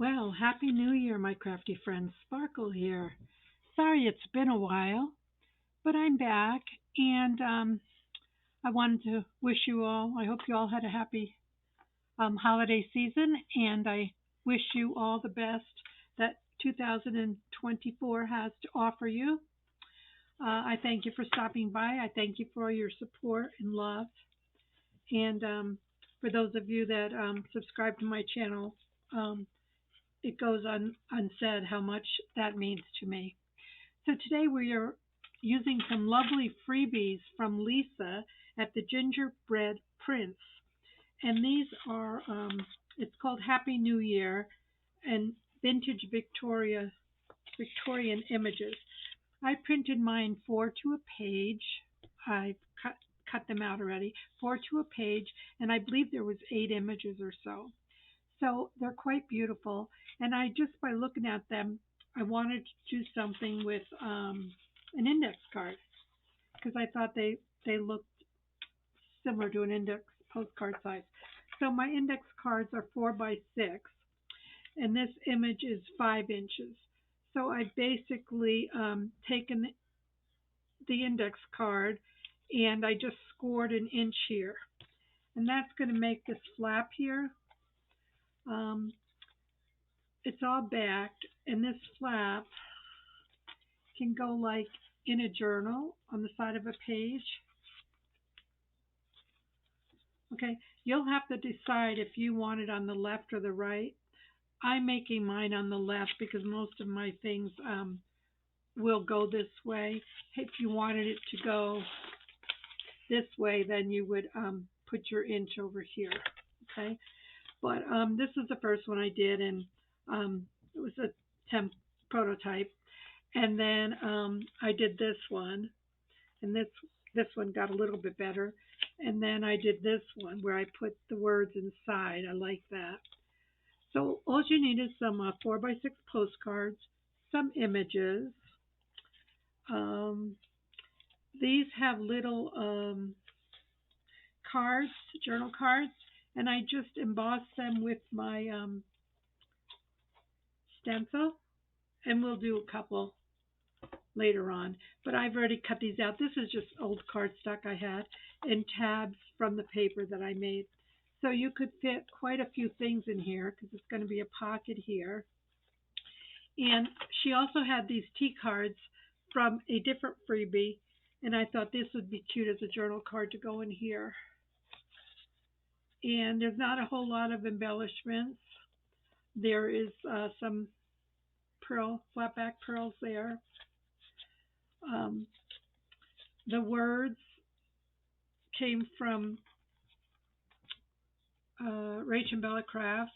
Well, Happy New Year, my crafty friends. Sparkle here. Sorry it's been a while, but I'm back and I wanted to wish you all, I hope you all had a happy holiday season and I wish you all the best that 2024 has to offer you. I thank you for stopping by. I thank you for your support and love. And for those of you that subscribe to my channel, um, it goes unsaid how much that means to me. So today we are using some lovely freebies from Lisa at the Gingerbread Prince. And these are, it's called Happy New Year and Vintage Victorian Images. I printed mine 4 to a page. I cut them out already, 4 to a page, and I believe there was 8 images or so. So they're quite beautiful. And I just by looking at them, I wanted to do something with an index card because I thought they looked similar to an index postcard size. So my index cards are 4 by 6, and this image is 5 inches. So I've basically taken the index card and I just scored an inch here. And that's going to make this flap here. Um, it's all backed, and this flap can go like in a journal on the side of a page. Okay, you'll have to decide if you want it on the left or the right. I'm making mine on the left because most of my things will go this way. If you wanted it to go this way, then you would put your inch over here. Okay, but this is the first one I did, and it was a temp prototype. And then I did this one, and this one got a little bit better. And then I did this one where I put the words inside. I like that. So all you need is some 4 by 6 postcards, some images. Um, these have little cards, journal cards, and I just embossed them with my stencil. And we'll do a couple later on. But I've already cut these out. This is just old cardstock I had and tabs from the paper that I made. So you could fit quite a few things in here because it's going to be a pocket here. And she also had these tea cards from a different freebie, and I thought this would be cute as a journal card to go in here. And there's not a whole lot of embellishments. There is some flat back pearls there. The words came from Rachel Bella Crafts,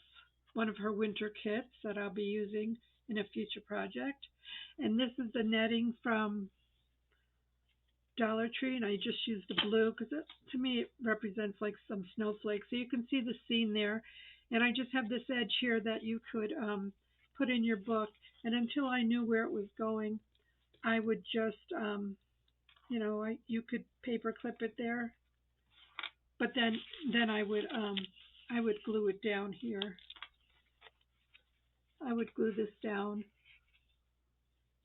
one of her winter kits that I'll be using in a future project. And this is the netting from Dollar Tree, and I just used the blue because to me it represents like some snowflakes. So you can see the scene there. And I just have this edge here that you could put in your book. And until I knew where it was going, I would just, you could paper clip it there. But then I would glue it down here. I would glue this down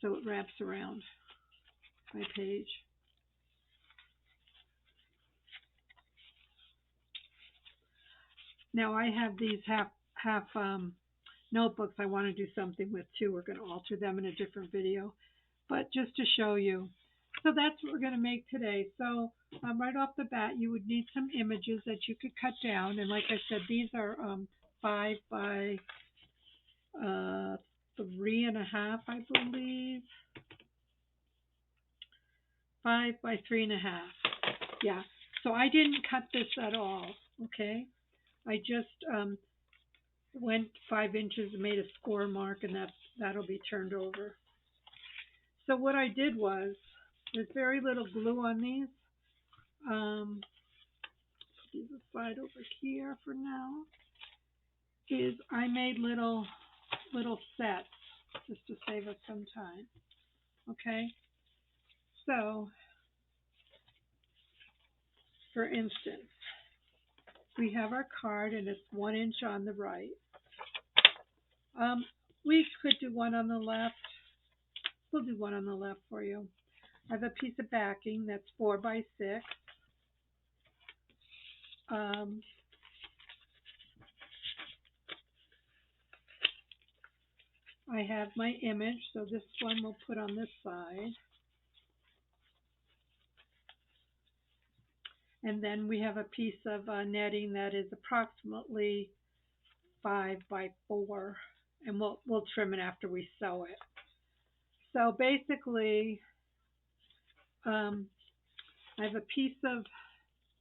so it wraps around my page. Now I have these half notebooks I want to do something with too. We're going to alter them in a different video, but just to show you. So that's what we're going to make today. So right off the bat, you would need some images that you could cut down. And like I said, these are 5 by 3.5, I believe. 5 by 3.5. Yeah. So I didn't cut this at all. Okay. I just went 5 inches and made a score mark, and that'll be turned over. So what I did was, there's very little glue on these. Put these aside over here for now. Is I made little sets just to save us some time. Okay. So, for instance, we have our card and it's 1 inch on the right. We could do one on the left. We'll do one on the left for you. I have a piece of backing that's 4 by 6. Um, I have my image, so this one we'll put on this side. And then we have a piece of netting that is approximately 5 by 4, and we'll trim it after we sew it. So basically, I have a piece of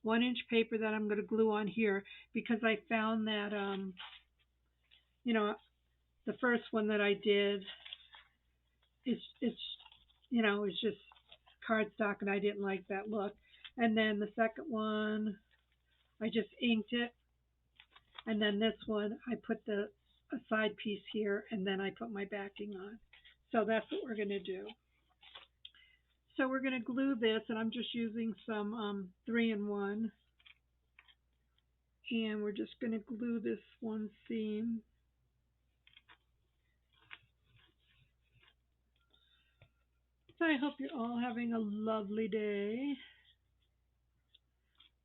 1-inch paper that I'm going to glue on here because I found that, you know, the first one that I did, it's it's just cardstock and I didn't like that look. And then the second one, I just inked it. And then this one, I put a side piece here and then I put my backing on. So that's what we're going to do. So we're going to glue this, and I'm just using some 3-in-1. And we're just going to glue this one seam. So I hope you're all having a lovely day.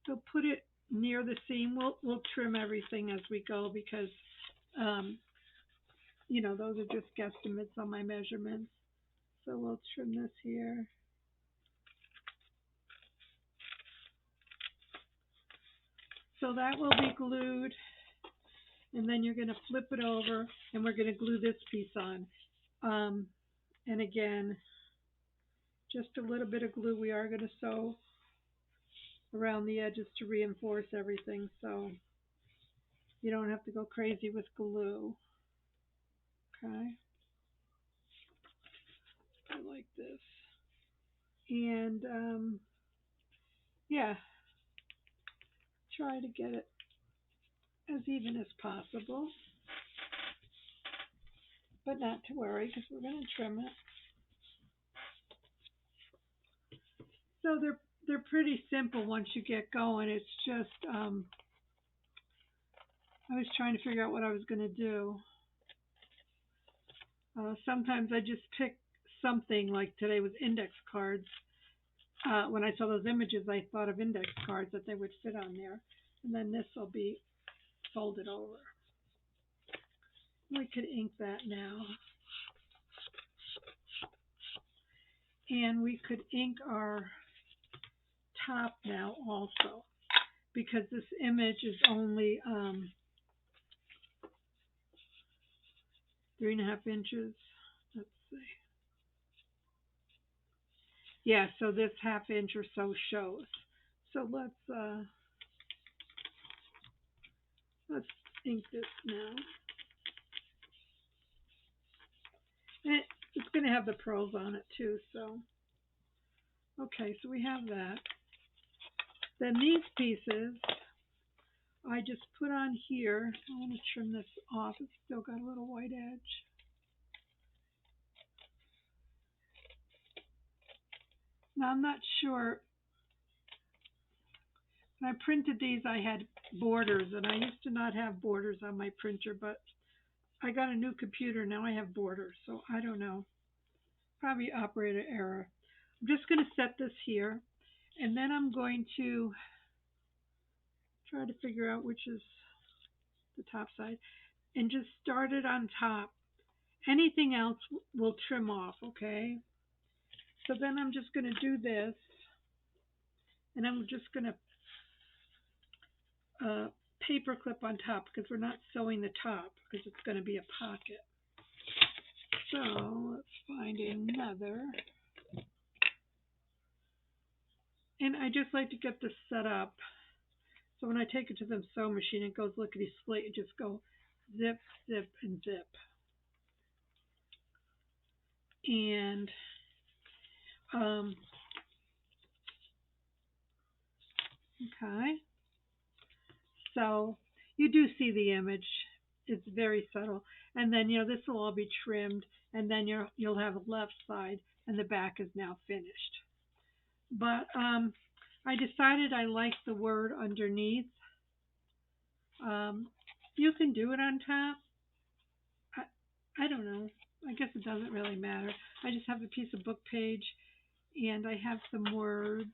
So put it near the seam. We'll trim everything as we go because, those are just guesstimates on my measurements. So we'll trim this here. So that will be glued, and then you're going to flip it over, and we're going to glue this piece on. And again, just a little bit of glue. We are going to sew around the edges to reinforce everything, so you don't have to go crazy with glue. Okay, I like this. And yeah, try to get it as even as possible, but not to worry because we're going to trim it. So they're pretty simple once you get going. It's just I was trying to figure out what I was going to do. Sometimes I just pick something, like today was index cards. When I saw those images, I thought of index cards that they would fit on there. And then this will be folded over. We could ink that now. And we could ink our top now also, because this image is only 3.5 inches. Let's see. Yeah, so this 1/2 inch or so shows. So let's ink this now. And it's going to have the pearls on it too, so. Okay, so we have that. Then these pieces, I just put on here. I want to trim this off. It's still got a little white edge. Now I'm not sure. When I printed these, I had borders, and I used to not have borders on my printer, but I got a new computer. Now I have borders, so I don't know. Probably operator error. I'm just going to set this here, and then I'm going to try to figure out which is the top side, and just start it on top. Anything else we'll trim off, okay? So then I'm just going to do this, and I'm just going to paper clip on top because we're not sewing the top because it's going to be a pocket. So let's find another. And I just like to get this set up. So when I take it to the sewing machine, it goes lickety split. You just go zip, zip, and zip. And okay. So you do see the image. It's very subtle. And then, this will all be trimmed, and then you'll have a left side, and the back is now finished. But I decided I like the word underneath. You can do it on top. I don't know. I guess it doesn't really matter. I just have a piece of book page and I have some words.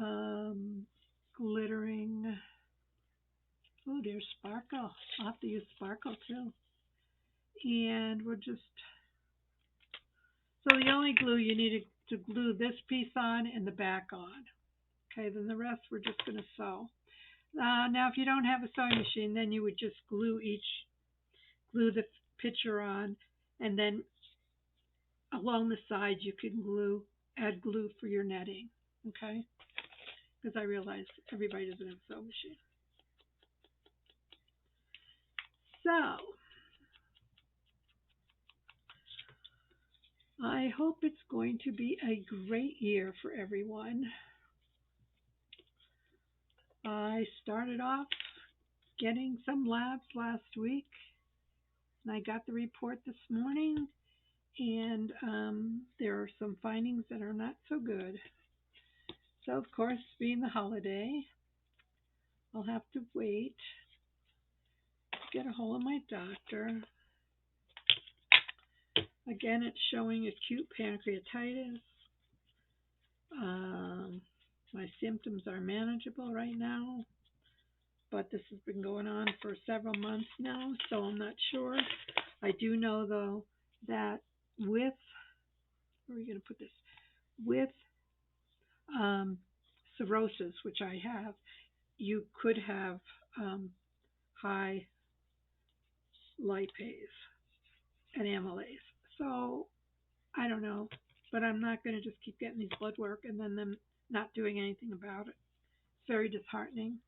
Um, glittering. Oh, there's sparkle. I'll have to use sparkle too. And we're just, so the only glue you need to glue this piece on and the back on. Okay, then the rest we're just going to sew. Now, if you don't have a sewing machine, then you would just glue the picture on, and then along the sides you can add glue for your netting. Okay, because I realize everybody doesn't have a sewing machine. So, I hope it's going to be a great year for everyone. I started off getting some labs last week, and I got the report this morning, and there are some findings that are not so good. So, of course, being the holiday, I'll have to wait to get a hold of my doctor. Again, it's showing acute pancreatitis. My symptoms are manageable right now, but this has been going on for several months now, so I'm not sure. I do know, though, that with, where are we going to put this? With cirrhosis, which I have, you could have high lipase and amylase. So I don't know, but I'm not going to just keep getting these blood work and then them not doing anything about it. It's very disheartening.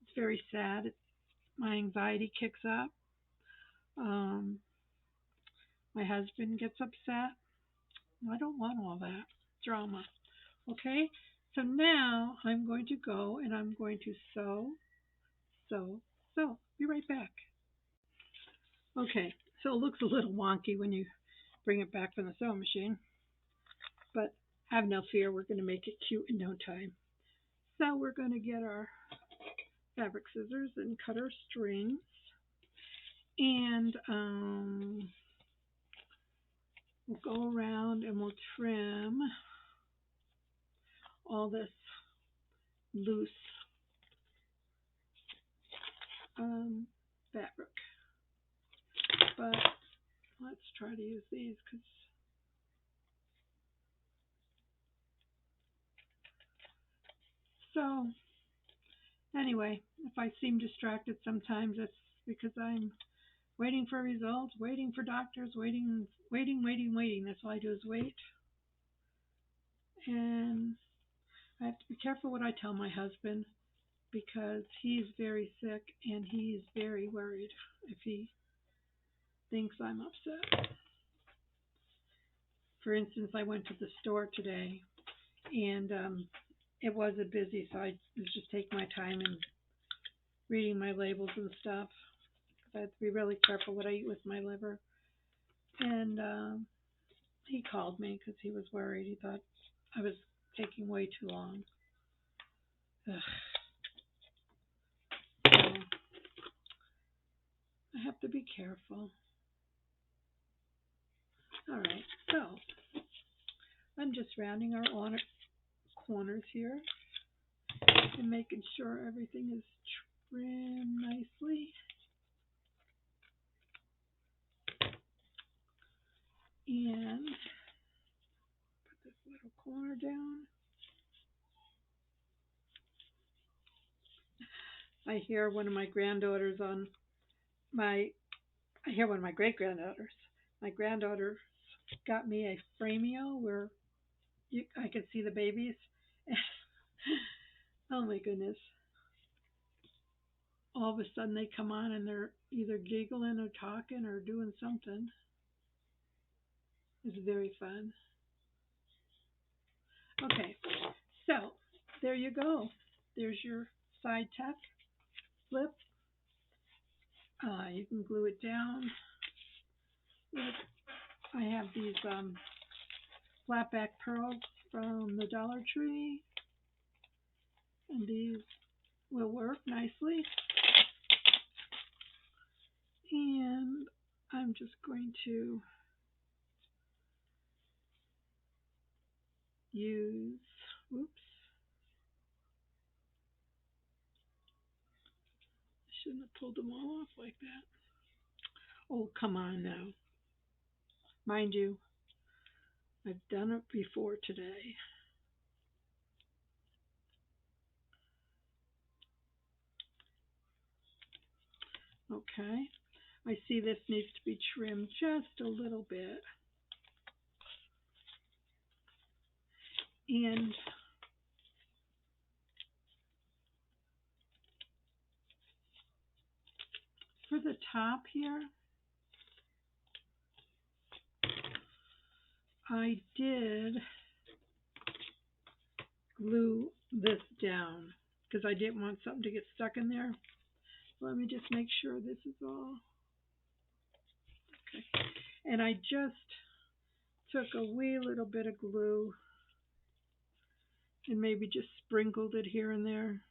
It's very sad. My anxiety kicks up. My husband gets upset. I don't want all that drama. Okay, so now I'm going to go and I'm going to sew, sew, sew. Be right back. Okay, so it looks a little wonky when you bring it back from the sewing machine, but have no fear, we're going to make it cute in no time. So we're going to get our fabric scissors and cut our strings, and we'll go around and we'll trim all this loose fabric. But let's try to use these because so anyway, if I seem distracted sometimes, it's because I'm waiting for results, waiting for doctors, waiting. That's all I do is wait. And I have to be careful what I tell my husband because he's very sick and he's very worried if he thinks I'm upset. For instance, I went to the store today and it wasn't busy, so I was just taking my time and reading my labels and stuff. I have to be really careful what I eat with my liver. And he called me because he was worried. He thought I was taking way too long. Ugh. So I have to be careful. All right, so I'm just rounding our corners here and making sure everything is trimmed nicely. And put this little corner down. I hear one of my granddaughters I hear one of my great-granddaughters. My granddaughter got me a Framio where I could see the babies. Oh my goodness. All of a sudden they come on and they're either giggling or talking or doing something. It's very fun. Okay, so there you go. There's your side tuck slip. You can glue it down. I have these flat back pearls from the Dollar Tree, and these will work nicely. And I'm just going to use, oops, shouldn't have pulled them all off like that. Oh, come on now. Mind you, I've done it before today. Okay, I see this needs to be trimmed just a little bit. And for the top here, I did glue this down because I didn't want something to get stuck in there. Let me just make sure this is all okay. And I just took a wee little bit of glue and maybe just sprinkled it here and there.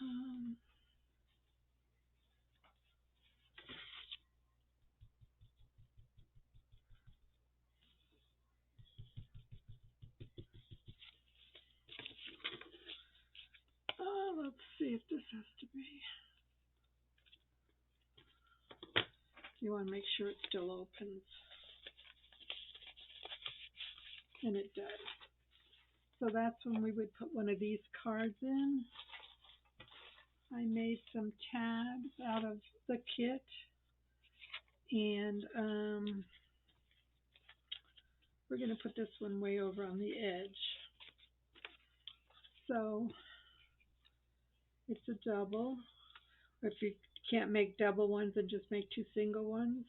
Um, let's see if this has to be. You want to make sure it still opens. And it does. So that's when we would put one of these cards in. I made some tabs out of the kit. And we're going to put this one way over on the edge. So it's a double. If you can't make double ones, then just make two single ones.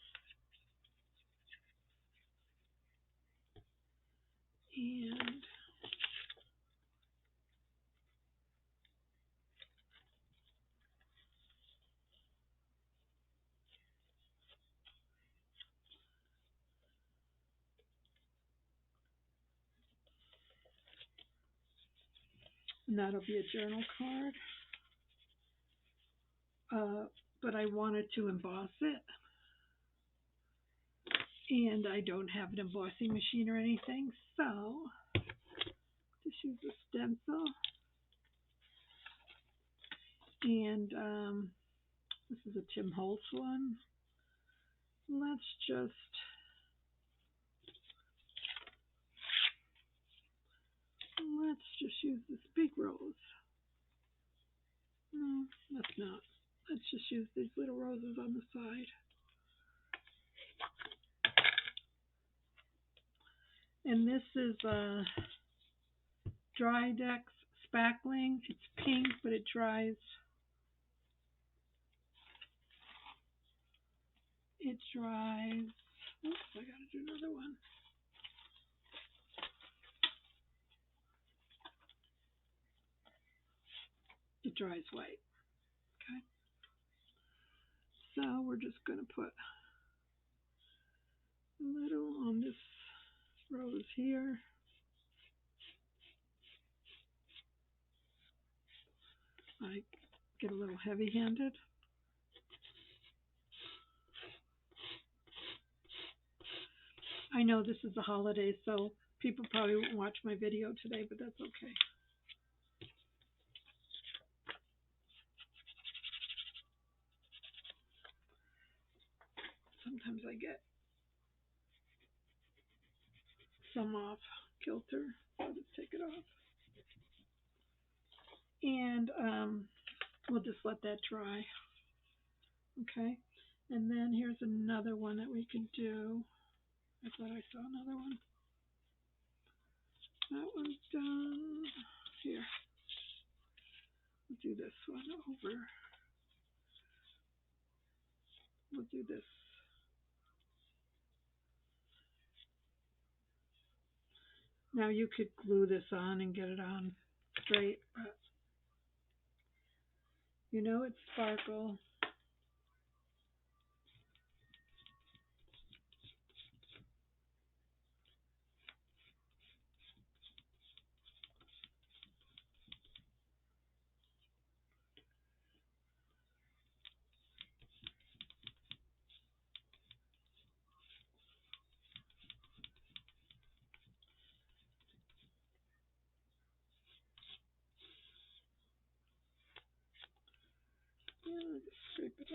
And that'll be a journal card. But I wanted to emboss it. And I don't have an embossing machine or anything, so just use a stencil. And this is a Tim Holtz one. Let's just use this big rose. No, let's not. Let's just use these little roses on the side. And this is Dry Dex spackling. It's pink, but it dries. It dries. Oops, I gotta do another one. It dries white. Okay. So we're just gonna put a little on this rose here. I get a little heavy-handed. I know this is the holiday, so people probably won't watch my video today, but that's okay. Sometimes I get some off kilter. I'll just take it off. And we'll just let that dry. Okay. And then here's another one that we could do. I thought I saw another one. That one's done. Here. We'll do this one over. We'll do this. Now you could glue this on and get it on straight, but you know it's sparkle.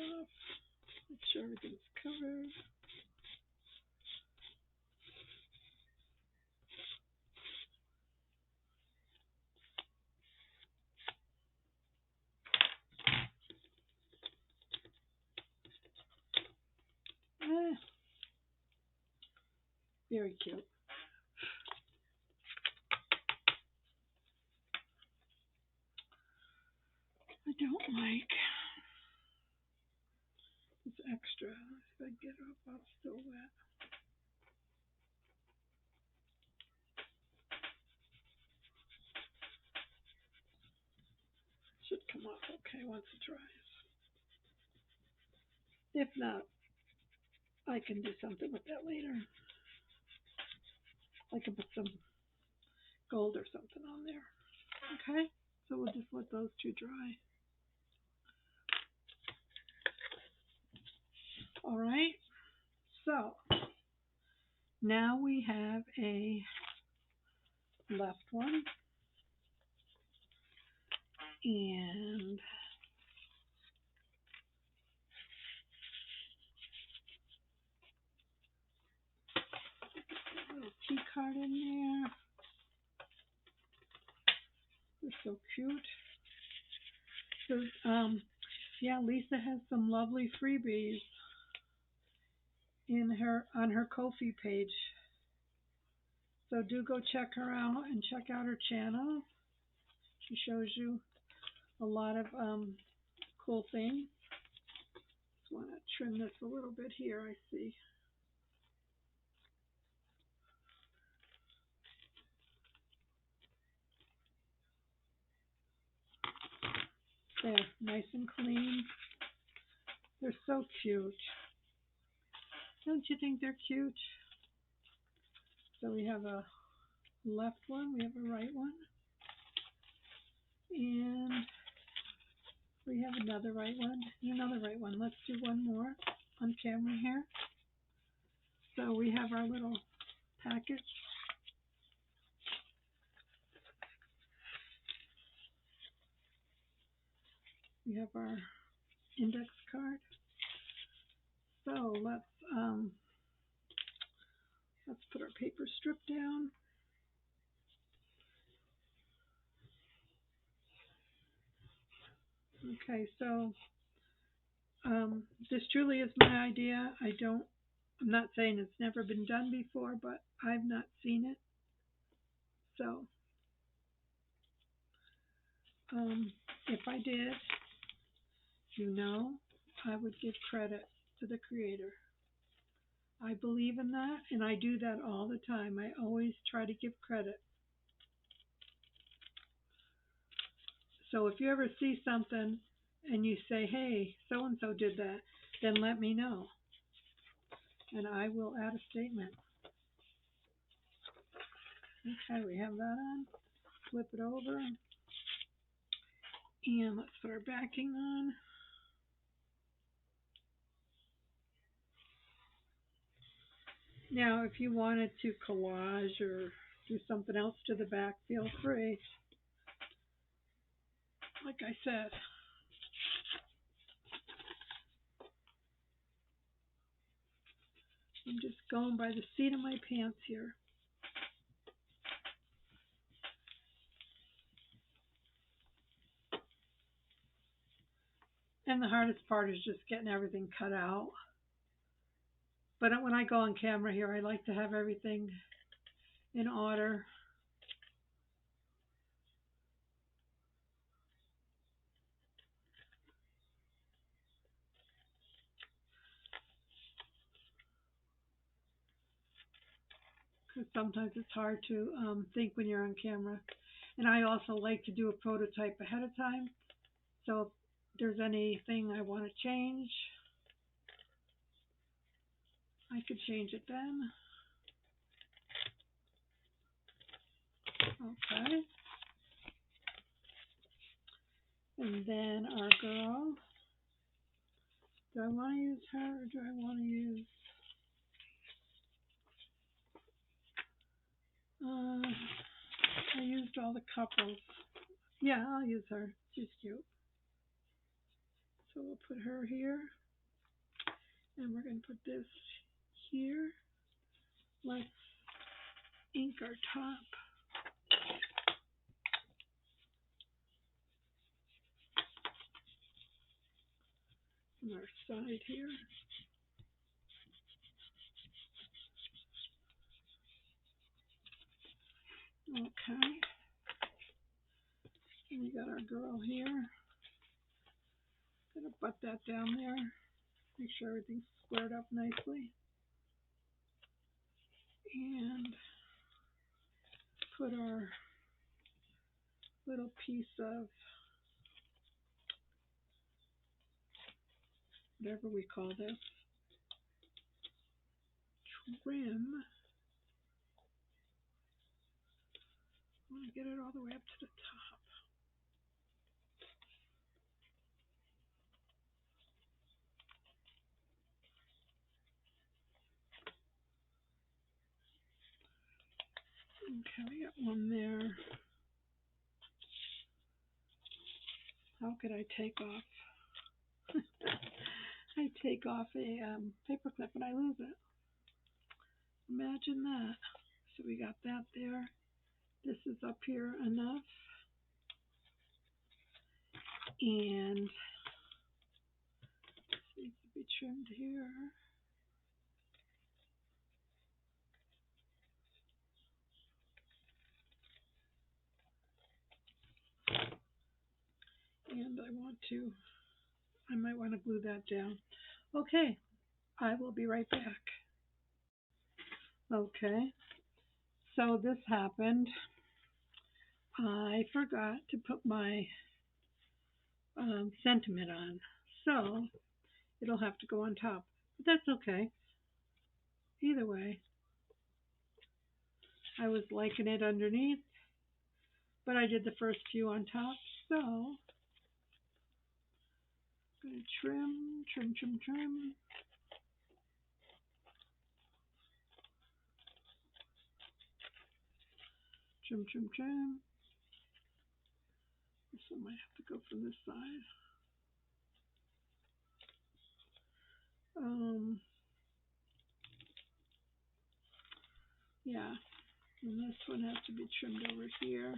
off. Make sure everything's covered. Very cute. I don't like this extra. If I get it up, I'll still wet. Should come off okay once it dries. If not, I can do something with that later. I can put some gold or something on there. Okay, so we'll just let those two dry. All right, so now we have a left one and a little key card in there. They're so cute. So, yeah, Lisa has some lovely freebies on her Ko-fi page. So do go check her out and check out her channel. She shows you a lot of cool things. Just want to trim this a little bit here, I see. There, nice and clean. They're so cute. Don't you think they're cute? So we have a left one, we have a right one, and we have another right one and another right one. Let's do one more on camera here. So we have our little package. We have our index card. So let's put our paper strip down. Okay, so this truly is my idea. I'm not saying it's never been done before, but I've not seen it. So if I did, I would give credit to the creator. I believe in that, and I do that all the time. I always try to give credit. So if you ever see something and you say, hey, so-and-so did that, then let me know, and I will add a statement. Okay, we have that on. Flip it over, and let's put our backing on. Now, if you wanted to collage or do something else to the back, feel free. Like I said, I'm just going by the seat of my pants here. And the hardest part is just getting everything cut out. But when I go on camera here, I like to have everything in order. Because sometimes it's hard to think when you're on camera. And I also like to do a prototype ahead of time. So if there's anything I want to change, I could change it then. Okay. And then our girl. Do I want to use her or do I want to use... I used all the couples. Yeah, I'll use her. She's cute. So we'll put her here, and we're going to put this here. Let's ink our top. On our side here. Okay. And we got our girl here. Gonna butt that down there. Make sure everything's squared up nicely. And put our little piece of whatever we call this, trim. I want to get it all the way up to the top. Okay, we got one there. How could I take off? I take off a paper clip and I lose it. Imagine that. So we got that there. This is up here enough. And this needs to be trimmed here. And I might want to glue that down. Okay, I will be right back. Okay, so this happened. I forgot to put my sentiment on, so it'll have to go on top. But that's okay. Either way, I was liking it underneath, but I did the first few on top, so I'm going to trim, trim, trim, trim. Trim, trim, trim. This one might have to go from this side. Yeah, and this one has to be trimmed over here.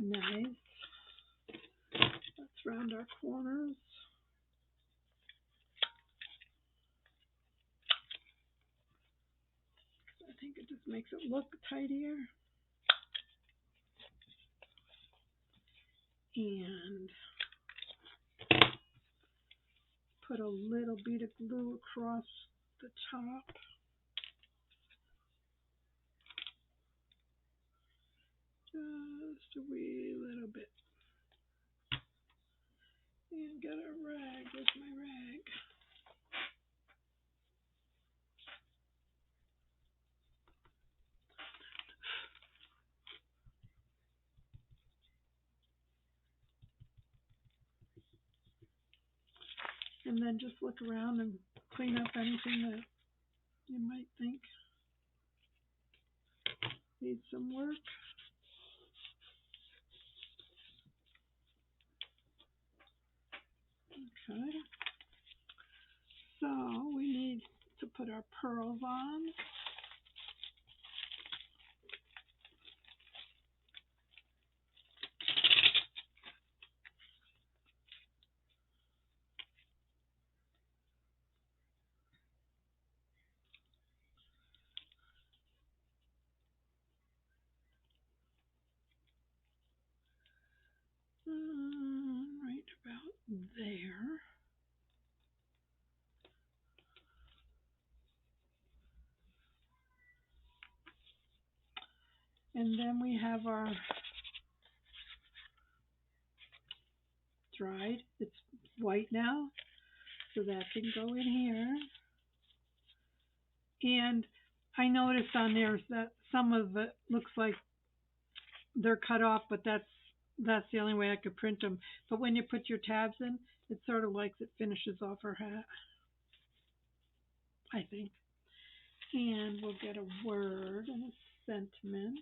Nice. Let's round our corners. I think it just makes it look tidier. And put a little bit of glue across the top. Just a wee little bit. And got a rag. Where's my rag? And then just look around and clean up anything that you might think needs some work. Okay. So we need to put our pearls on. Right about there. And then we have our dried. It's white now, so that can go in here. And I noticed on there that some of it looks like they're cut off, but that's That's the only way I could print them. But when you put your tabs in, it sort of like it finishes off her hat, I think. And we'll get a word and a sentiment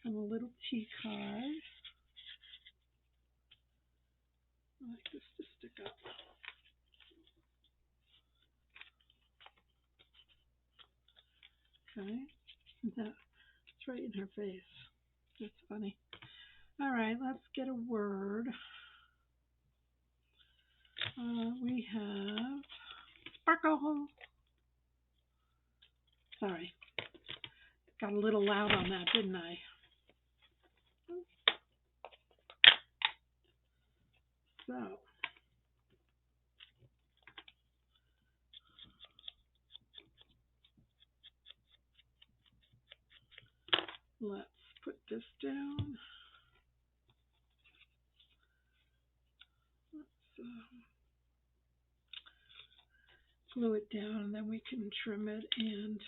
and a little tea card. I like this to stick up. Okay. It's right in her face. That's funny. All right, let's get a word. We have sparkle. Sorry, got a little loud on that, didn't I? So, let's put this down. Let's glue it down, and then we can trim it and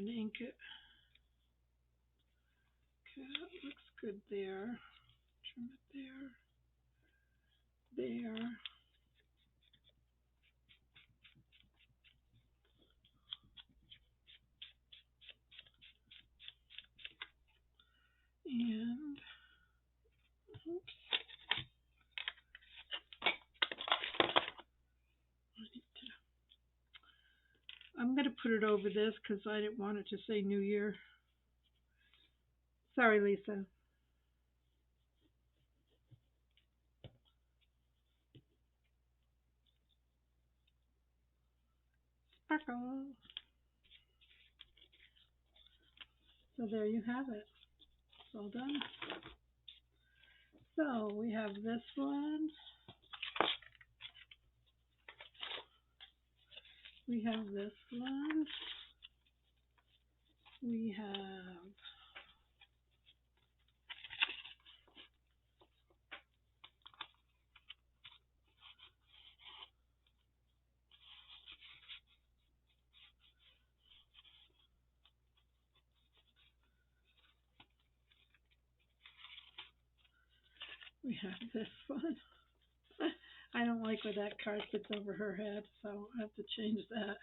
ink it. Okay, that looks good there. Trim it there. And, oops. I'm going to put it over this because I didn't want it to say New Year. Sorry, Lisa. Sparkle. So there you have it. It's all done. So we have this one. We have this one. We have this one. I don't like where that card fits over her head, so I have to change that.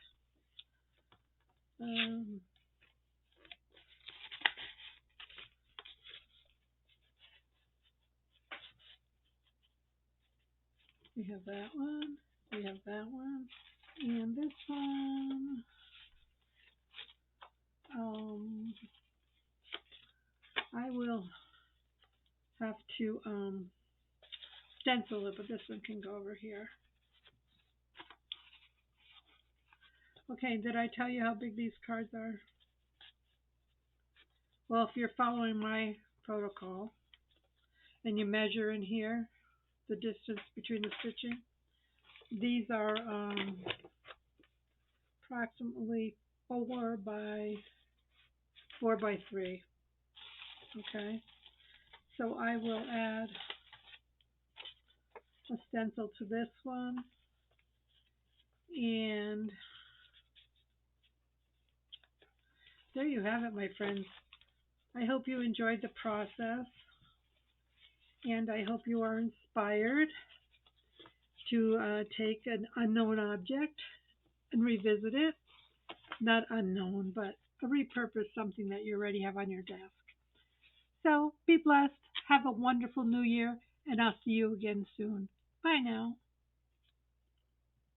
We have that one. We have that one. And this one. I will have to stencil it, but this one can go over here. Okay, did I tell you how big these cards are? Well, if you're following my protocol and you measure in here the distance between the stitching, these are approximately 4 by 3. Okay, so I will add a stencil to this one, and there you have it, my friends. I hope you enjoyed the process, and I hope you are inspired to take an unknown object and revisit it. Not unknown, but repurpose something that you already have on your desk. So be blessed. Have a wonderful new year, and I'll see you again soon. Bye now.